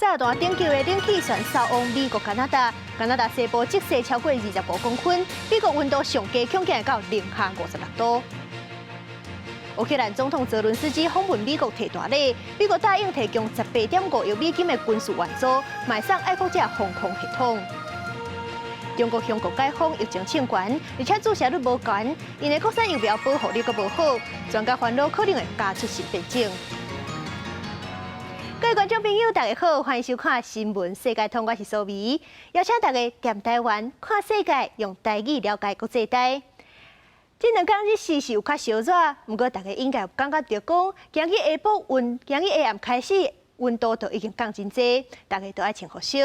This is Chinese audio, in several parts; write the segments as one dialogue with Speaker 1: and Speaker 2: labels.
Speaker 1: 炸弹顶级的冷气船扫往美国、加拿大。加拿大西部积雪超过25公分，美国温度上低恐惊会到零下56度。乌克兰总统泽伦斯基访问美国提大礼，美国答应提供18.5亿美金的军事援助，卖送爱国者防空系统。中国向国界封疫情清关，而且注射率无悬，因为国产疫苗保护力阁无好，专家烦恼可能会加出新变种。各位观众朋友，大家好，欢迎收看《新闻世界通》，我是苏眉，邀请大家踮台湾看世界，用台语了解国际台。这两天日时是有较烧热，不过大家应该有感觉到讲，今日下暗开始温度就已经降真济，大家都爱穿好少。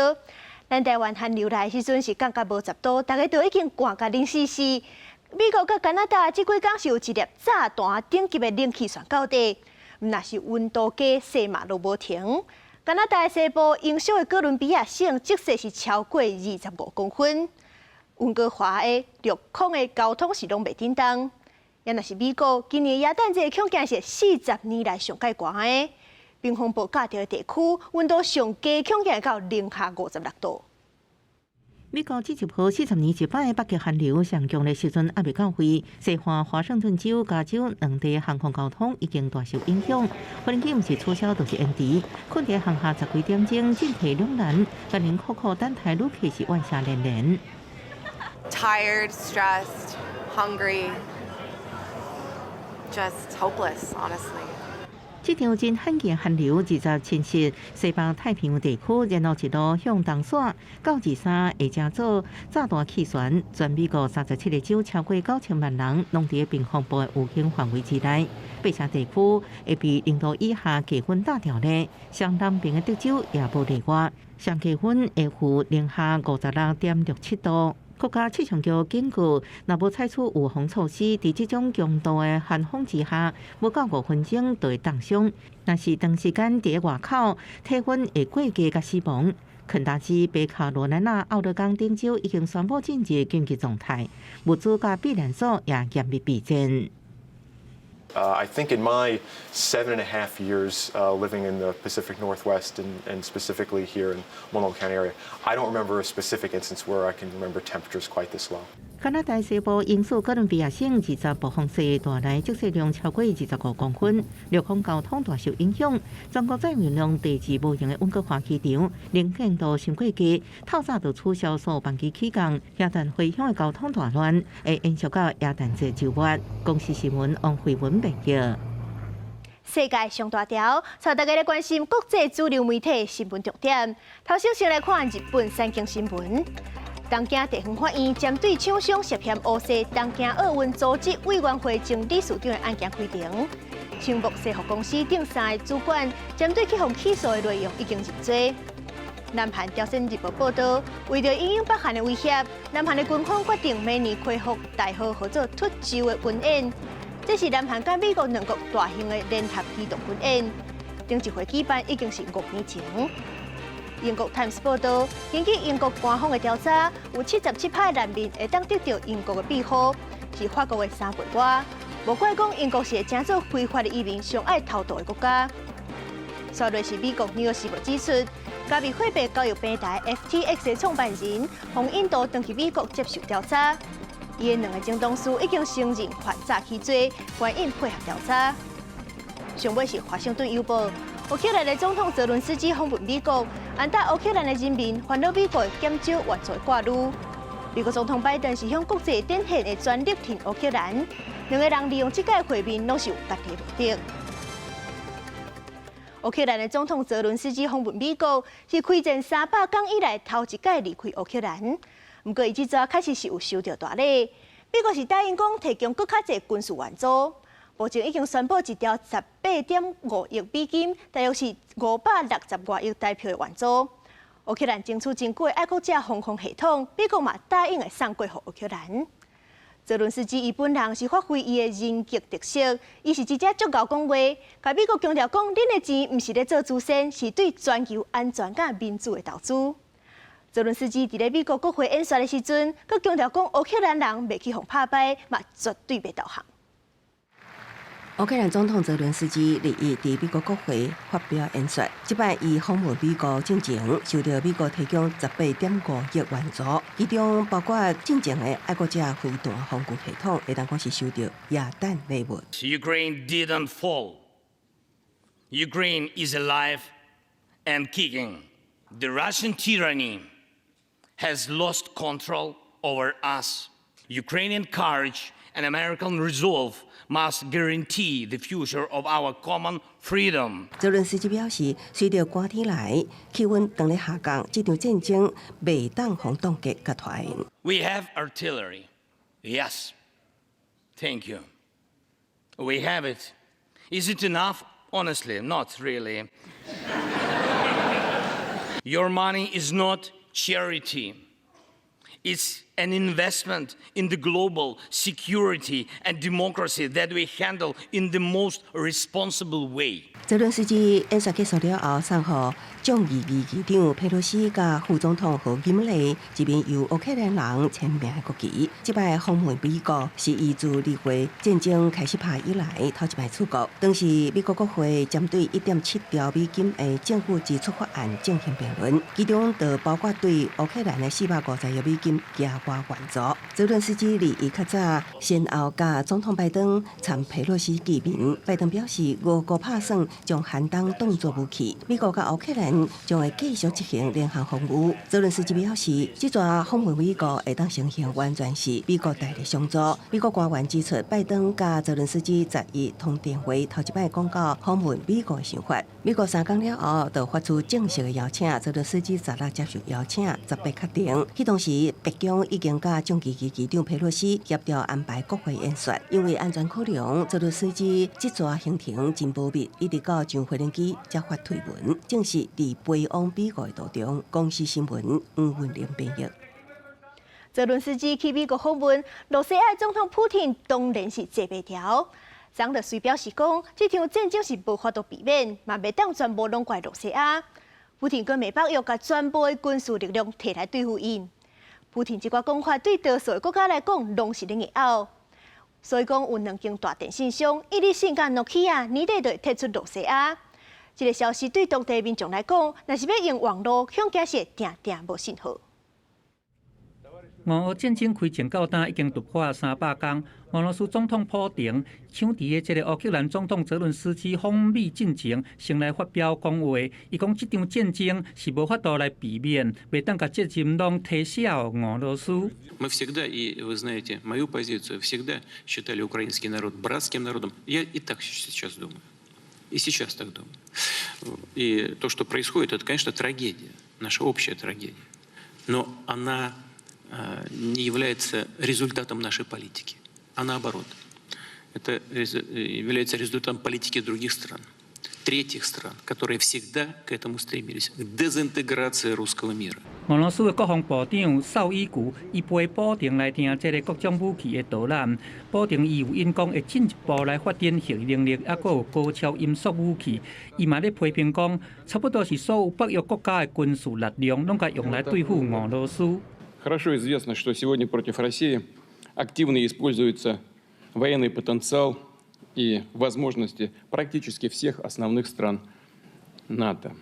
Speaker 1: 咱台湾寒流来时阵是降到无10度，大家都已经寒甲冷死死。美国甲加拿大这几天是有一粒炸弹顶级的冷气旋到地。若是温度计西马都无停，加拿大西部英属的哥伦比亚省积雪是超过25公分，温哥华的陆空的交通是拢袂叮当。也若是美国今年耶诞节恐惊是40年来上介寒的，冰风暴架着的地区温度上低恐惊会到零下56度。
Speaker 2: 美国这一波40年一摆的北极寒流上强的时阵还未到位，西岸华盛顿州、加州两地航空交通已经大受影响。飞机毋是取消就是延迟，困在航下10几点钟，进退两难，让人苦苦等待旅客是怨声连连。
Speaker 3: Tired, stressed, hungry, just hopeless, honestly.
Speaker 2: 这场真罕见寒流27日西北太平洋地区，然后一路向东线到23下正早，炸弹气旋全美国37个州超过9000万人拢伫冰风暴的有形范围之内。北城地区会被0度以下气温打掉咧，上南边的德州也无例外，上气温会负零下56.67度。国家气象局警告，若无采取预防措施，伫这种强度的寒风之下，无到5分钟就会冻伤。若是长时间伫外口，体温会过低甲死亡。肯达基、北卡罗来纳、奥勒冈等州已经宣布进入紧急状态，物资甲避难所也严密备战。
Speaker 4: I think in my 7.5 years living in the Pacific Northwest and specifically here in Monocacy County area, I don't remember a specific instance where I can remember temperatures quite this low.
Speaker 2: 加拿大西部英属哥伦比亚省20暴风雪带来积雪量超过25公分，陆空交通大受影响。全国载运量第2无用的温哥华机场，能见度升过低，透早就取消所有班机起降，耶诞回乡的交通大乱，会延续到耶诞节周末。公司新闻王慧文报道。
Speaker 1: 世界上大条，带大家来关心国际主流媒体新闻重点。头先来看日本三经新闻。东京地方法院针对厂商涉嫌污蔑东京奥运组织委员会前理事长的案件规定，青木制服公司顶3个主管针对去予起诉的内容已经认罪。南韩朝鲜日报报道，为着应应北韩的威胁，南韩的军方决定每年恢复大号合作突州的军演。这是南韩甲美国两国大型的联合机动军演，顶一回举办已经是5年前。英国《Times》报道，根据英国官方的调查，有77%的人民会当得到英国的庇护，是法国的3倍多。无怪讲英国是会正做非法的移民上爱偷渡的国家。稍瑞是美国《纽约时报》指出，加密货币交易平台 FTX 的创办人从印度登去美国接受调查，伊的2个前同事已经承认犯诈欺罪，欢迎配合调查。上尾是《华盛顿邮报》。乌克兰的总统泽伦斯基访问美国，安达乌克兰的人民烦恼美国减少援助挂钩。美国总统拜登是向国际展现的全力挺乌克兰，两个人利用这届会面拢是有家己的目的。乌克兰的总统泽伦斯基访问美国，是开战300天以来头一届离开乌克兰。不过，伊这早确实是有收到大礼，美国是答应讲提供更较侪军事援助。目前已经宣布一条18.5亿美金，大约是560多亿台票的援助。乌克兰争取真久的爱国者防空系统，美国嘛答应会送过予乌克兰。泽伦斯基伊本人是发挥伊的人格特色，伊是直接足够讲话，甲美国强调讲，恁的钱毋是咧做祖先，是对全球安全甲民主的投资。泽伦斯基伫咧美国国会演说的时阵，佮强调讲，乌克兰人袂去互拍败，嘛绝对袂投降。
Speaker 5: 乌克兰总统泽伦斯基日伊伫美国国会发表演说，即摆伊访问美国进前，受到美国提供18.5亿援助，其中包括进前的爱国者飞弹防御系统，会当讲是受到亚弹礼物。
Speaker 6: Ukraine didn't fall. Ukraine is alive and kicking. The Russian tyranny has lost control over us. Ukrainian courage and American resolve must guarantee the future of our common freedom.
Speaker 5: 泽伦斯基表示，随着寒天来，气温当咧下降，这场战争袂当互冻结甲拖延。
Speaker 6: We have artillery. Yes. Thank you. We have it. Is it enough? Honestly, not really. Your money is not charity. It's an investment in the global security and democracy that we handle in the most responsible way.
Speaker 5: 泽伦斯基演说结束了后，送予众议院议长佩洛西甲副总统贺锦丽一面由乌克兰人签名的国旗。这摆访问美国是伊自2月战争开始拍以来头一摆出国。当时美国国会针对1.7兆美金的政府支出法案进行辩论，其中就包括对乌克兰的450亿美金加外援助。泽伦斯基伊较早先后甲总统拜登参佩洛西见面，拜登表示俄国打算将寒冬当作武器，美国甲乌克兰将会继续执行联合防御。泽伦斯基表示，这桩访问美国会当成行完全是美国大力相助。美国官员指出，拜登甲泽伦斯基11通电话头一摆讲到访问美国的想法。美国3天了后，就发出正式的邀请，泽伦斯基16接受邀请，18确定。迄当时，白宫已经甲众议院议长佩洛西协调安排国会演说，因为安全考量，泽伦斯基这桩行程真保密，一直到上回轮机才发推文，正是伫飞往美国的途中。公司新闻黄文玲编译。
Speaker 1: 泽伦斯基去美国访问，罗西亚总统普京当然是坐袂牢。总就虽表示讲，这场战争是无法度避免，嘛袂当全部拢怪罗西亚。普京跟美北约甲全部的军事力量摕来对付因。普京这个讲法对多数的国家来讲，拢是冷拗。所以讲，有2间大电信商，伊利信甲诺基亚年底就会退出罗西亚。这个消息对当地民众来讲，若是要用网络向假设，定无信号。
Speaker 7: 俄乌战争开战到今已经突破300天，俄罗斯总统普京抢伫的这个乌克兰总统泽伦斯基访美进前，先来发表讲话，伊讲这场战争是无法度来避免，袂当甲责任拢推卸俄罗斯。
Speaker 8: Мы всегда, и вы знаете мою позицию, всегда считали украинский народ братским народом. Я и так сейчас думаю. И сейчас так думаю. И то, что происходит, это, конечно, трагедия, наша общая трагедия. Но она не является результатом нашей политики, а наоборот. Это является результатом политики других стран, третьих стран, которые всегда к этому стремились, к дезинтеграции русского мира.
Speaker 7: 俄罗斯的国防部长绍伊古伊陪普京来听这个各种武器的导览，普京伊有因讲会进一步来发展核能力，还佫有高超音速武器。伊嘛咧批评讲，差不多是所有北约国家的军事力量拢该用来对付俄罗斯。
Speaker 9: Хорошо известно, что сегодня против России активно используется военный потенциал и возможности практически всех основных стран НАТО.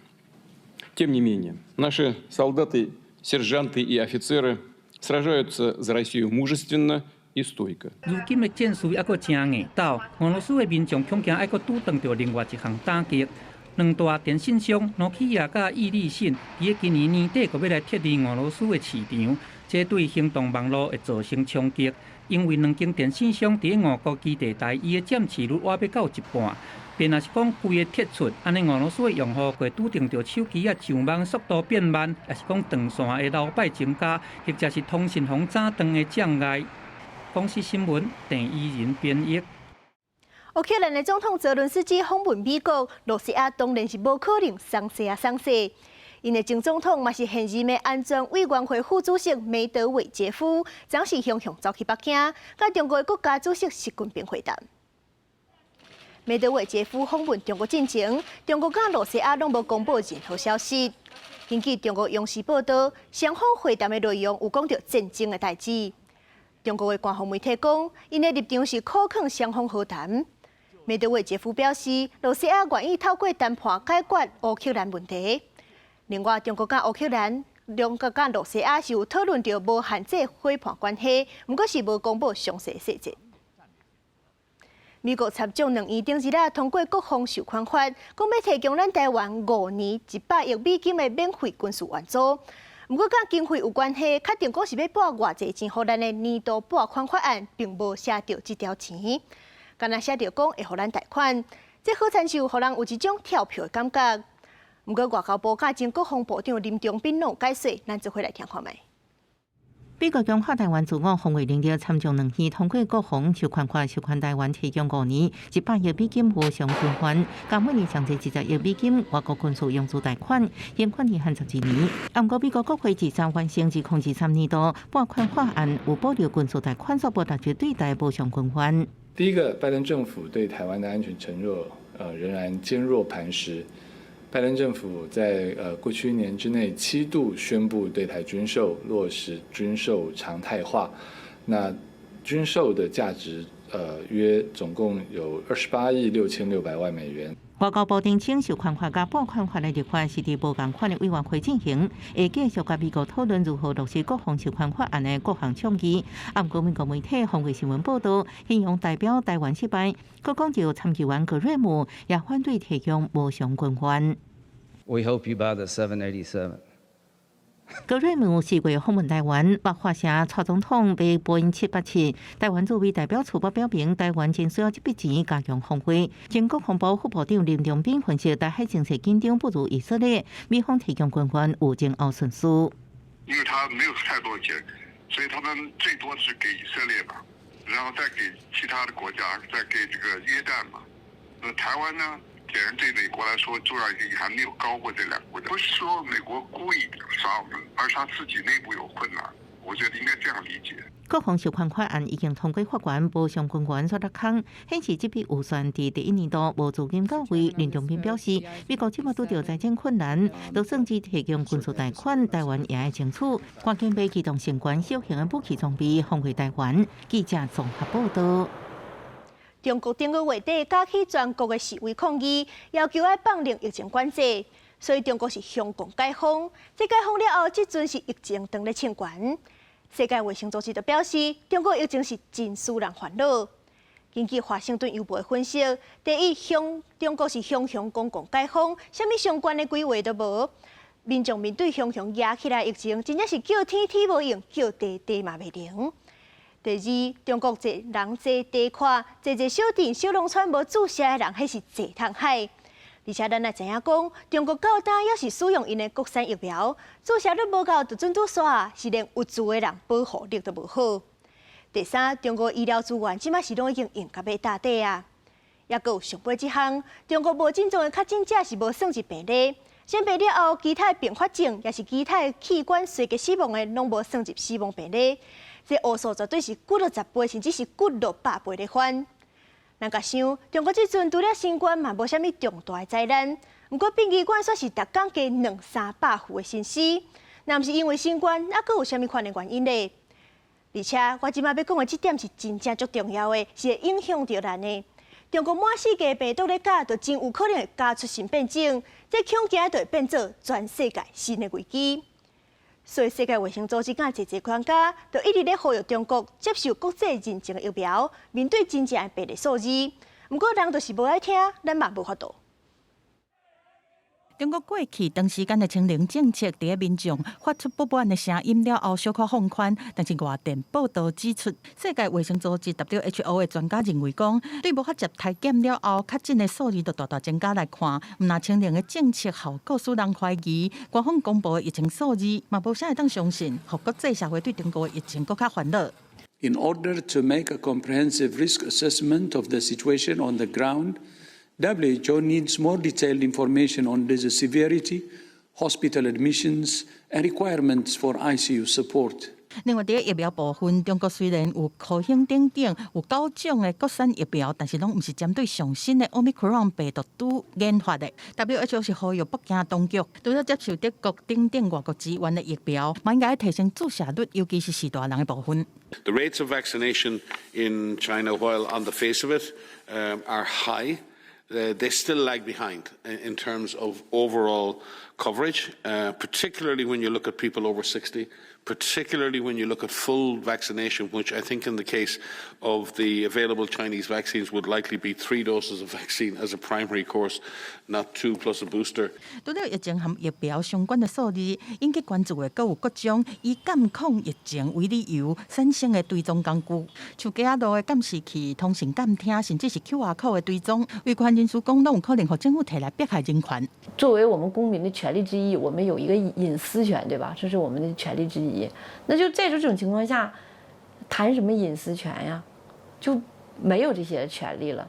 Speaker 9: Тем не менее, наши солдаты, сержанты и офицеры сражаются за Россию мужественно и стойко.
Speaker 7: 如今的战事还佫真硬斗，俄罗斯的民众恐惊还佫拄撞到另外一项打击。2大电信商诺基亚甲伊利信，伫今年年底佫要来撤离俄罗斯的市场，这对行动网络会造成冲击。因为2间电信商伫俄国基地台，伊的占持率挖要到一半。便若是讲规个撤出，安尼俄罗斯的用户会拄定着手机上网速度变慢，也是讲长线的流摆增加，或者是通讯方早断的障碍。公司新闻郑依仁编译。
Speaker 1: 乌克兰的总统泽伦斯基访问美国，罗西亚当然是无可能松懈。因的前总统嘛是现任的安全委员会副主席梅德韦杰夫，暂时向走去北京，甲中国的国家主席习近平会谈。梅德韦杰夫访问中国进前，中国甲罗西亚拢无公布任何消息。根据中国央视报道，双方会谈的内容有讲到战争的代志。中国的官方媒体讲，因的立场是可肯双方和谈。梅德韦杰夫表示，罗西亚愿意透过谈判解决乌克兰问题。另外，中国甲乌克兰、中国甲罗西亚是有讨论到无限制伙伴关系，不过是无公布详细细节。美国参众两院顶日啦通过国防授权法，讲要提供咱台湾5年100亿美金的免费军事援助。不过，甲经费有关系，确定讲是要拨偌济钱，互咱的年度拨款法案并无写到这条钱，敢若写到讲会互咱贷款，这好亲像互人有一种跳票的感觉。不过，外交部甲前国防部长林中斌有解释，咱做伙来听看卖。
Speaker 2: 美国强化台湾自我防卫能力，参众两院通过国防授权法，授权台湾提供5年100亿美金无偿军援，甲每年上至20亿美金外国军事用途贷款，延款年限12年。不过，美国国会至3完成2023年度拨款法案，有保留军事贷款所拨达绝对大无偿军援。
Speaker 10: 第一个，拜登政府对台湾的安全承诺，仍然坚若磐石。拜登政府在过去1年之内7度宣布对台军售，落实军售常态化。那军售的价值约总共有28亿6600万美元。
Speaker 2: 外交部澄清，授权法甲拨款法的立法是伫无共款的委员会进行，会继续甲美国讨论如何落实国防授权法案的各项倡议。不过，美国媒体《防卫新闻》报道，形容代表台湾失败，各讲就参议员葛瑞姆也反对提供无偿军援。
Speaker 11: We hope you buy the 787.
Speaker 2: 葛瑞姆4月访问台湾，白话社蔡总统买波音787。台湾作为代表处表明，台湾正需要这笔钱加强防卫。前国防部副部长林中斌分析，台海情势紧张不如以色列，美方提供军援有前后顺序。
Speaker 12: 因为他没有太多钱，所以他们最多是给以色列嘛，然后再给其他的国家，再给这个约旦嘛。那台湾呢？显然对美国来说，重要性还没有高过这2个国家。不是说美国故意杀我们，而是他自己内部有困难。我觉得应该这样理解。
Speaker 2: 国防授权法案已经通过法院无偿军援所落空，显示这笔预算伫第1年度无资金到位。林中斌表示，美国即马拄到财政困难，就算只提供军事贷款，台湾也会争取。关键被启动相关小型的武器装备，防卫台湾。记者综合报道。
Speaker 1: 中国顶个月底假起全国的示威抗议，要求要放零疫情管制，所以中国是向共解封。这解封了后，即阵是疫情当咧清悬。世界卫生组织就表示，中国疫情是真使人烦恼。根据华盛顿邮报的分析，第一，中国是向公共解封，啥物相关的规划都无。民众面对向压起来疫情，真正是叫天天无用，叫地地嘛袂灵。第二，中国济人济地宽，济小镇、小农村无注射的人，迄是济通海。而且咱也知影讲，中国到今也是使用因的国产疫苗，注射率无够，就准拄煞，是连有资的人保护力都无好。第三，中国医疗资源即马是拢已经用到要大底啊。也佫有上尾一项，中国无症状的确诊者是无算入病例，先病了后，其他并发症也是其他器官衰竭死亡的，拢无算入死亡病例。这乌数绝对是滚了10倍，甚至是滚了100倍的翻。咱甲想，中国即阵除了新冠嘛，无啥物重大的灾难。不过殡仪馆煞是逐工加200-300户的新死，若毋是因为新冠，还佫有啥物款的原因呢？而且我即摆要讲的这点是真正足重要的，是会影响到咱的。中国满世界病毒咧教，就真有可能会加出新变种，这恐惊就会变做全世界新的危机。所以，世界卫生组织甲侪专家，就一直咧呼吁中国接受国际认证的疫苗，面对真正的病例数字。不过，人就是无爱听，咱嘛无法度。
Speaker 13: 中国过去长时间的清零政策，伫个民众发出不满的声音了后，小可放宽。但是外电报道指出，世界卫生组织 WHO 的专家认为讲，对无法接体检了后，确诊的数字就大大增加来看，毋那清零的政策效果使人怀疑。官方公布的疫情数字，嘛无啥会当相信，互国际社会对中国的疫情更加烦恼。
Speaker 14: In order to make a comprehensive risk assessment of the situation on the ground, WHO needs more detailed information on disease severity, hospital admissions, and requirements for ICU support.
Speaker 13: 另外，伫疫苗部分，中国虽然有科兴等等有9种的国产疫苗，但是拢毋是针对上新的 Omicron 病毒株研发的。WHO 是呼吁北京当局，除了接受德国等等外国资源的疫苗，嘛应该提升注射率，尤其是士大人的部分。
Speaker 15: The rates of vaccination in China, while on the face of it are high, they still lag behind in terms of overall coverage, particularly when you look at people over 60, particularly when you look at full vaccination, which I think in the case of the available Chinese vaccines would likely be 3 doses of vaccine as a primary course, not 2 plus a booster.
Speaker 13: 除了疫情和疫苗相关的数字，引起关注的，还有各种以监控疫情为理由产生的追踪工具，像街道的监视器、通讯监听，甚至是 QR code 的追踪。维权人士讲，拢有可能和政府摕来迫害人权。
Speaker 16: 作为我们公民的权利之一，我们有一个隐私权，对吧？这是我们的权利之一。那就在这种情况下，谈什么隐私权呀？就没有这些权利了。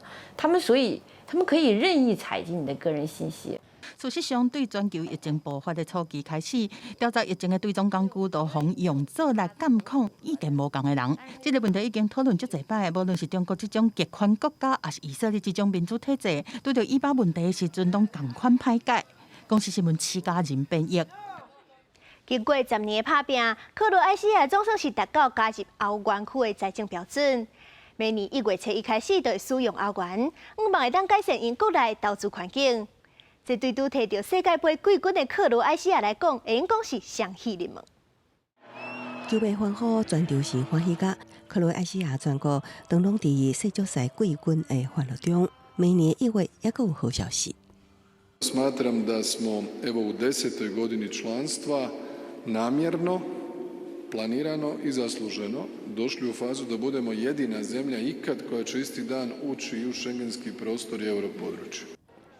Speaker 16: 所以他们可以任意采集你的个人信息。
Speaker 13: 事实上，对全球疫情爆发的初期开始，调查疫情的追踪工具都防用作来监控意见无同的人。这个问题已经讨论足侪摆，无论是中国这种极权国家，还是以色列这种民主体制，对着以巴问题的时阵，拢同款歹解。公司新闻7家人编译。
Speaker 1: 经过10年的打拼，克罗埃西亚总算是达到加入欧元区的财政标准。明年1月初1开始就会使用欧元，希望会当改善因国内投资环境。这对拄摕到世界杯季军的克罗埃西亚来讲，会用讲是双喜临门。
Speaker 5: 球迷欢呼，全场是欢喜甲。克罗埃西亚全国登陆伫世足赛季军的欢乐中。明年1月也有好消息。
Speaker 10: Smatram da smo evo u 10. godini članstva namjerno, planirano i zasluženo došli u fazu da budemo jedina zemlja ikad koja će isti dan ući i u šengenski prostor i europodručje.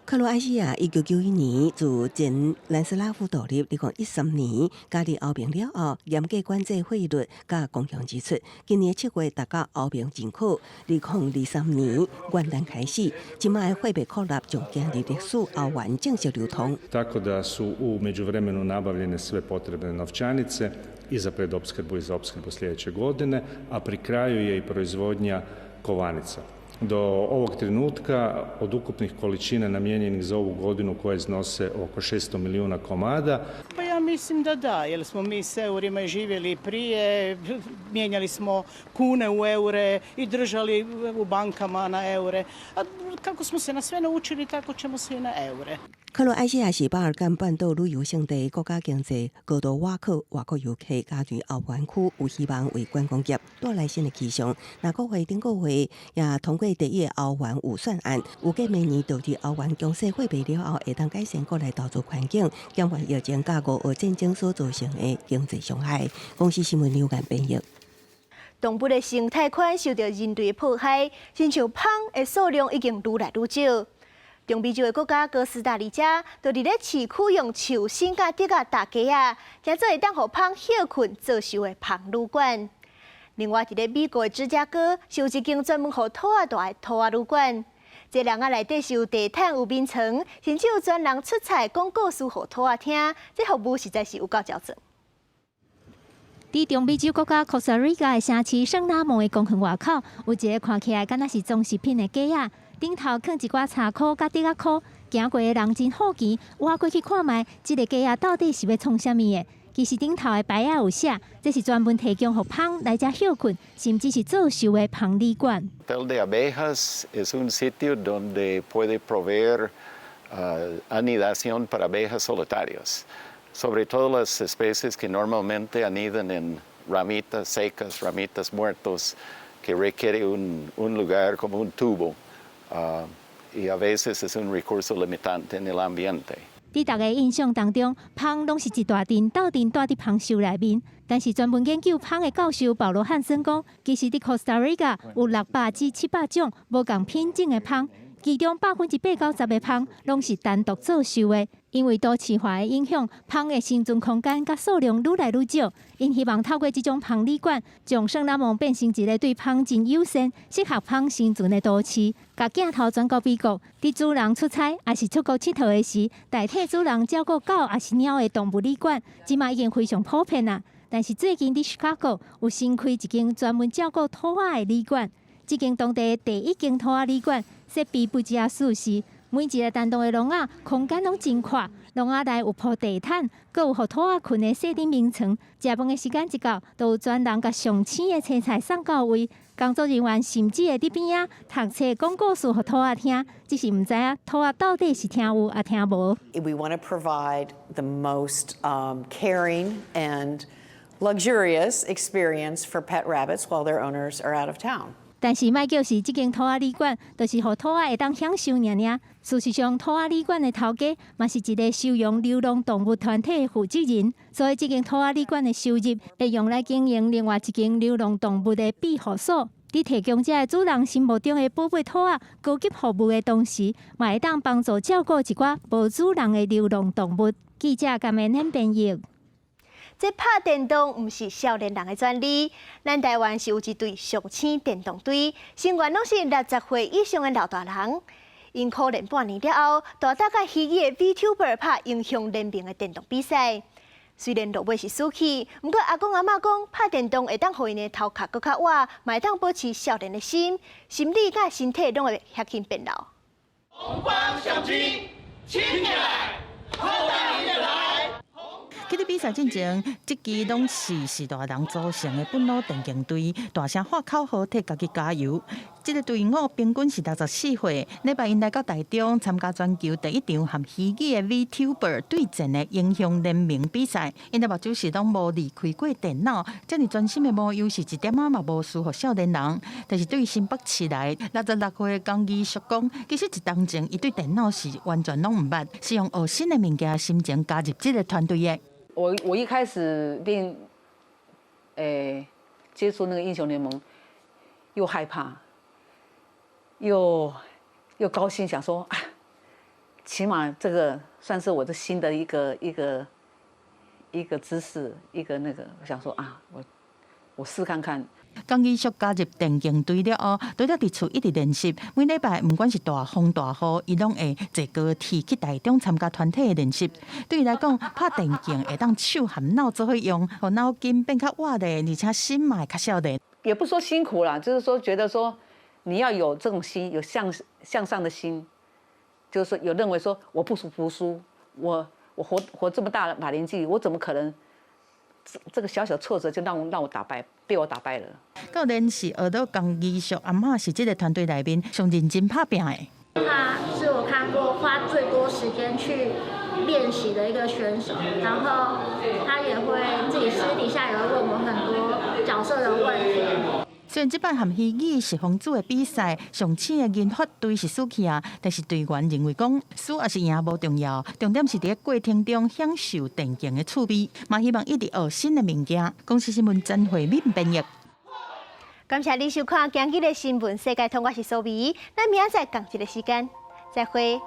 Speaker 5: 克罗埃西亚1991年自前南斯拉夫独立，2013年加入欧盟了后，严格管制汇率甲公共支出。今年7月达到欧盟进口，2023年元旦开始，即卖货币扩大将建立历史欧元正式流通。
Speaker 17: Tako da su u međuvremenu nabavljene sve potrebne novčanice i za predopskrbu i za opskrbu sljedeće godine, a pri kraju je i proizvodnja kovanica. Do ovog trenutka od ukupnih količina namijenjenih za ovu godinu koje iznose oko 600 milijuna komada.
Speaker 18: Pa ja mislim da, jer smo mi s eurima i živjeli prije, mijenjali smo kune u eure i držali u bankama na eure. A kako smo se na sve naučili, tako ćemo se i na eure.
Speaker 5: 克罗埃西亚是巴尔干半岛旅游胜地，国家经济高度外靠外国游客加入欧元区，有希望为观光业带来新的气象。国会顶个月也通过第一欧元预算案，预计明年导致欧元强势货币了后，会当改善国内投资环境，减缓疫情加俄乌战争所造成的经济伤害。公司新闻刘眼编译。
Speaker 1: 东部的生态圈受到人类迫害，亲像蜂的数量已经愈来愈少。中美洲的国家哥斯达黎加，就伫咧市区用树笋甲竹仔搭架啊，建做会当互蜂休困作秀的蜂旅馆。另外，伫咧美国的芝加哥，是有一间专门互兔仔住的兔仔旅馆。这人仔内底是有地毯、有眠床，甚至有专人出菜讲故事互兔仔听。这服务实在是有够标准。
Speaker 19: 伫中美洲国家 Costa Rica 的城市圣纳蒙的公园外口，有一个看起来敢若是装饰品的架仔。顶头放一寡茶箍甲竹仔箍，行过的人真好奇，挖过去看卖，这个架仔到底是要创啥物的？其实顶头的牌仔有写，这是专门提供予蜂来遮休困，甚至是做秀的蜂旅馆。
Speaker 20: Hotel de Abejas es un sitio donde puede proveer anidación para abejas solitarias, sobre todo las especies que normalmente anidan en ramitas secas, ramitas muertos, que requiere un lugar como un tubo. Y a veces es un recurso limitante en el ambiente.
Speaker 19: 伫大家印象当中，蜂拢是一大阵斗阵住伫蜂巢内面。但是专门研究蜂的教授保罗汉森讲，其实伫 Costa Rica 有600至700种无共品种的蜂，其中8%到10%的蜂拢是单独做秀的。因为都市化的影响，蜂的生存空间甲数量愈来愈少。因希望透过这种蜂旅馆，将圣纳蒙变成一个对蜂真友善、适合蜂生存的都市。甲镜头转到美国，伫主人出差也是出国佚佗的时，代替主人照顾狗也是猫的动物旅馆，即马已经非常普遍啦。但是最近伫 Chicago 有新开一间专门照顾兔仔的旅馆。这间当地第一间兔仔旅馆，设备不只舒适，每一个单独的笼仔空间拢真宽，笼仔内有铺地毯，阁有互兔仔困的设定眠床。食饭的时间一到，都有专人甲上青的青菜送到位。工作人员甚至会伫边仔读册讲故事，互兔仔听，只是毋知影兔仔到底是听有啊听无。
Speaker 21: We want to provide the most caring and luxurious experience for pet rabbits while their owners are out of town.
Speaker 19: 但是莫叫是这间兔仔旅馆，就是互兔仔会当享受尔尔。事实上，兔仔旅馆的头家嘛是一个收容流浪动物团体的负责人，所以这间兔仔旅馆的收入会用来经营另外一间流浪动物的庇护所。伫提供这个主人心目中的宝贝兔仔高级服务的同时，嘛会当帮助照顾一寡无主人的流浪动物。记者感恩很便宜。
Speaker 1: 这拍电动毋是少年人的专利，咱台湾是有一队上青电动队，成员拢是60岁以上的老大人。因苦练半年了后，大大甲喜剧的 VTuber 拍英雄联名的电动比赛。虽然落尾是输去，不过阿公阿嬷讲拍电动会当互因的头壳搁较活，嘛会当保持少年的心，心理甲身体拢会遐轻变老。
Speaker 22: 红光相机，请起来，后代也来。
Speaker 13: 去伫比赛进前，即支拢是时大人组成的本土电竞队，大声喊口号替家己加油。这个队伍平均是64岁，礼拜因来到台中参加全球第一场和喜剧的 VTuber 对战的英雄联名比赛。因的目睭是拢无离开过电脑，这么专心的模样是一点仔嘛无输给少年人。但是对于新北市来66岁的江义硕讲，其实一当前伊对电脑是完全拢唔捌，是用学新的物件心情加入这个团队的。
Speaker 23: 我一开始接触那个英雄联盟，又害怕，又高兴，想说啊，起码这个算是我的新的一个知识，一个那个，我想说啊，我试看看。
Speaker 13: 刚继续加入电竞队了后，除了伫厝一直练习，每礼拜不管是大风大雨，伊拢会坐高铁去台中参加团体的练习。对伊来讲，拍电竞会当手和脑做伙用，互脑筋变较活的，而且心嘛会较少年。
Speaker 23: 也不说辛苦啦，就是说觉得说你要有这种心，有向上的心，就是说有认为说我不服输，我活这么大把年纪，我怎么可能？这个小小挫折就让我被我打败了。
Speaker 13: 教练是学到江义硕阿嬷是这个团队内面上认真拍拼的。
Speaker 24: 他是我看过花最多时间去练习的一个选手，然后他也会自己私底下也会问我很多角色的问题。
Speaker 13: 虽然这摆和喜剧是防主的比赛，上青的研发队是输去啊，但是队员认为讲输还是赢无重要，重点是伫过程中享受电竞的趣味，嘛希望一直学新的物件。公司新闻曾慧敏编译。
Speaker 1: 感谢你收看今日的新闻世界通，我是苏眉，咱明仔载同一个时间再会。